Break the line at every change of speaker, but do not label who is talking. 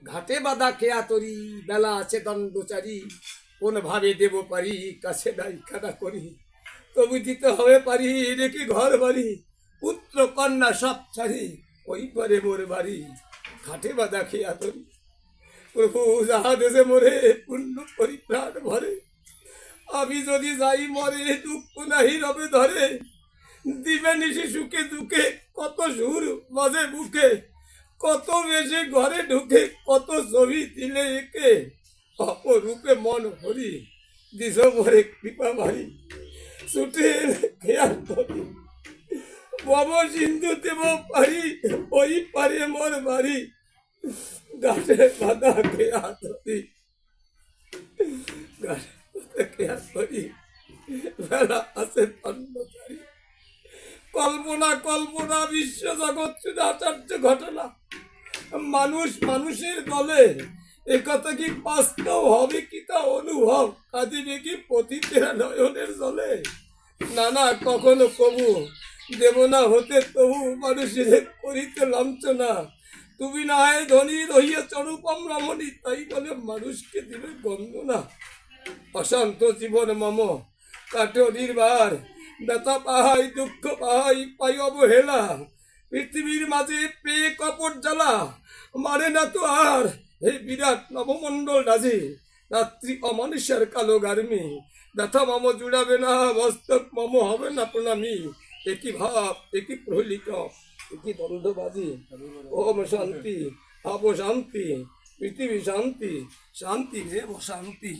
ঘাটে বাঁধা খেয়া তরি, বেলা আছে দণ্ডচারী, কোন ভাবে দেব পারি, কাছে নাই খানা করি, তবু দিতে হবে পারি, রেখে ঘর বাড়ি, পুত্র কন্যা সব ছাড়ি, ওই পরে মোর বাড়ি। ঘাটে বাঁধা খেয়া তরি, প্রভু যাহা দেশে মোরে, পুণ্য পরিপ্রাণ ভরে, আমি যদি যাই মরে, দুঃখ নাহি রবে ধরে, দিবে নিশি সুখে দুঃখে, কত সুর বাজে বুকে, কত বেশি ঘরে ঢুকে, কত ছবি দিলে একে, অপরূপে মন হরি, দিস মরে কৃপা ভারি, ছুটে খেয়াল করি, বব সিন্ধু দেব পারি, ওই পারে মোর বাড়ি। ঘাটে বাঁধা খেয়া ধরি, ঘাটে বাঁধা খেয়া ধরি, বেলা আছে দণ্ডচারী। কল্পনা কল্পনা বিশ্ব জগৎ আচার্য ঘটনা, মানুষ মানুষের দলে, একথা কি বাস্তব হবে কি তা অনুভব, কাঁদিবে কি পতিতেরা নয়নের জলে। নানা কখনো কবু দেব না হতে তবু, মানুষের করিতে লাঞ্ছনা, তুমি না হয় ধনী রহিয়া চরূপম রমণী, তাই বলে মানুষকে দিবে গন্ধনা। অশান্ত জীবন মম কাটে নির্বার, ব্যথা পাহাই দুঃখ পাহাই পাই অবহেলা, পৃথিবীর মাঝে পেয়ে কপট জ্বালা, মানে না তো আর এই বিরাট নবমণ্ডল রাজি, রাত্রি অমানুষের কালো গার্মি, ব্যথা মম জুড়াবে না, মস্তক মম হবে না প্রণামী, একই ভাব একই প্রহলিত একই দ্বন্দ্ববাদী। ওম শান্তি, আব শান্তি, পৃথিবী শান্তি, শান্তি রেব শান্তি।